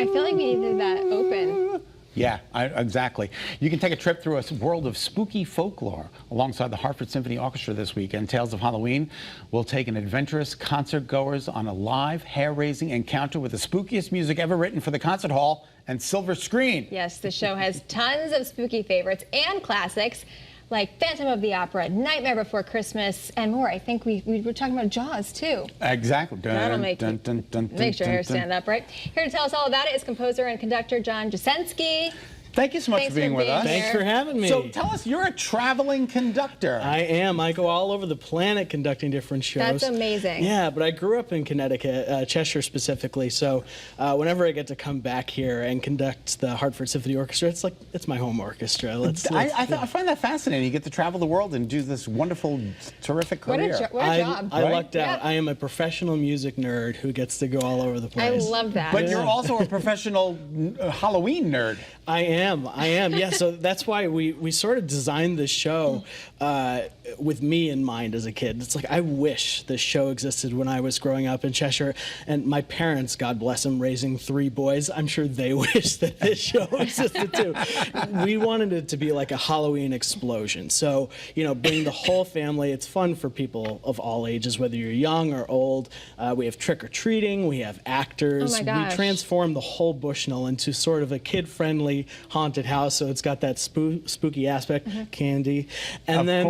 I feel like we needed that open. Yeah, exactly. You can take a trip through a world of spooky folklore alongside the Hartford Symphony Orchestra this weekend. Tales of Halloween will take an adventurous concert goers on a live, hair-raising encounter with the spookiest music ever written for the concert hall and silver screen. Yes, the show has tons of spooky favorites and classics like Phantom of the Opera, Nightmare Before Christmas, and more. I think we were talking about Jaws, too. Exactly. That'll make your hair stand up, right? Here to tell us all about it is composer and conductor John Jasensky. Thank you so much for being with us. Thanks for having me. So tell us, you're a traveling conductor. I am. I go all over the planet conducting different shows. That's amazing. Yeah, but I grew up in Connecticut, Cheshire specifically, so whenever I get to come back here and conduct the Hartford Symphony Orchestra, it's like, it's my home orchestra. I find that fascinating. You get to travel the world and do this wonderful, terrific career. What a job. I lucked out. Yeah. I am a professional music nerd who gets to go all over the place. I love that. But you're also a professional Halloween nerd. I am. Yeah, so that's why we sort of designed this show with me in mind as a kid. It's like, I wish this show existed when I was growing up in Cheshire. And my parents, God bless them, raising 3 boys, I'm sure they wish that this show existed too. We wanted it to be like a Halloween explosion. So, you know, bring the whole family. It's fun for people of all ages, whether you're young or old. We have trick-or-treating, we have actors. Oh my gosh. We transform the whole Bushnell into sort of a kid-friendly haunted house, so it's got that spooky aspect, candy, and then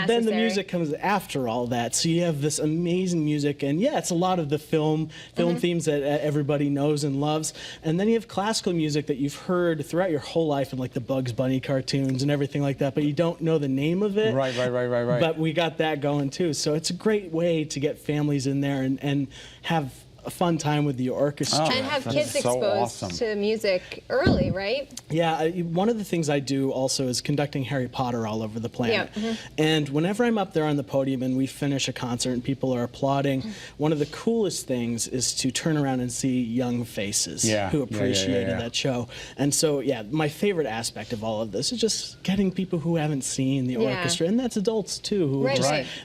then the music comes after all that. So you have this amazing music, and yeah, it's a lot of the film themes that everybody knows and loves, and then you have classical music that you've heard throughout your whole life in like the Bugs Bunny cartoons and everything like that, but you don't know the name of it. Right. But we got that going too, so it's a great way to get families in there and have a fun time with the orchestra. And have kids exposed to music early, right? Yeah, one of the things I do also is conducting Harry Potter all over the planet. Yeah. And whenever I'm up there on the podium and we finish a concert and people are applauding, one of the coolest things is to turn around and see young faces who appreciated that show. And so, yeah, my favorite aspect of all of this is just getting people who haven't seen the orchestra, and that's adults too, who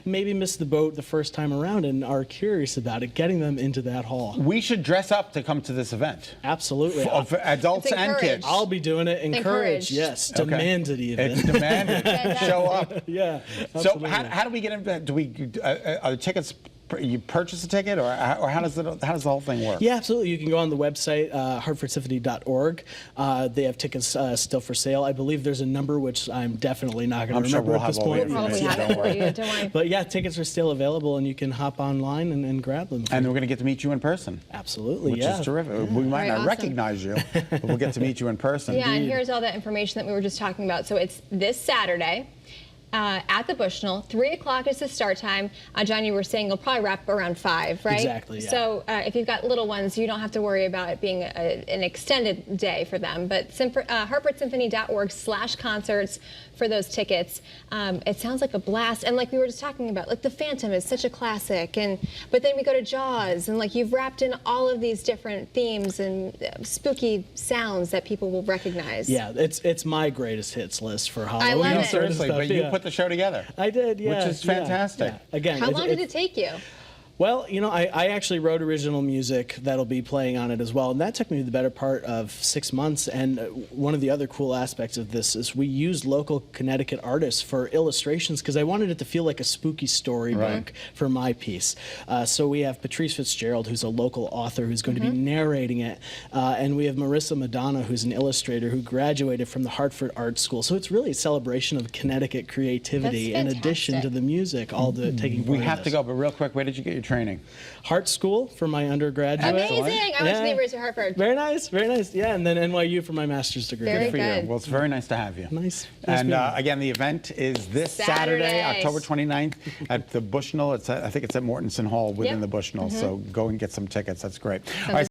maybe missed the boat the first time around and are curious about it, getting them into that hall. We should dress up to come to this event. Absolutely. For adults and kids. I'll be doing it. Encouraged. Yes. Okay. Demanded even. It's demanded. Show up. Yeah. Absolutely. So how do we get in? Do we are the tickets? You purchase a ticket, or how does the whole thing work? Yeah, absolutely. You can go on the website, hartfordsymphony.org. They have tickets still for sale. I believe there's a number which I'm definitely not going to remember at this point. We'll probably have it for you. Don't worry. But yeah, tickets are still available, and you can hop online and grab them. And we're going to get to meet you in person. Absolutely, which is terrific. We might not recognize you, but we'll get to meet you in person. Yeah, and here's all that information that we were just talking about. So it's this Saturday. At the Bushnell, 3 o'clock is the start time. John, you were saying you'll probably wrap around 5, right? Exactly, yeah. So if you've got little ones, you don't have to worry about it being an extended day for them. But hartfordsymphony.org/concerts for those tickets. It sounds like a blast. And like we were just talking about, like the Phantom is such a classic. But then we go to Jaws, and like you've wrapped in all of these different themes and spooky sounds that people will recognize. Yeah, it's my greatest hits list for Halloween. I love it. Seriously, but you put the show together. I did, yeah. Which is fantastic. Yeah. Again, how long did it take you? Well, you know, I actually wrote original music that'll be playing on it as well, and that took me the better part of 6 months. And one of the other cool aspects of this is we used local Connecticut artists for illustrations because I wanted it to feel like a spooky storybook for my piece. So we have Patrice Fitzgerald, who's a local author who's going to be narrating it, and we have Marissa Madonna, who's an illustrator who graduated from the Hartford Art School. So it's really a celebration of Connecticut creativity in addition to the music, all taking part. We have to go, but real quick, where did you get your training? Hart School for my undergraduate. Amazing! I went to the University of Hartford. Very nice, very nice. Yeah, and then NYU for my master's degree. Very good for good. you. Well, it's very nice to have you. Nice. And again, the event is this Saturday, October 29th at the Bushnell. I think it's at Mortensen Hall within the Bushnell. So go and get some tickets. That's great. All right.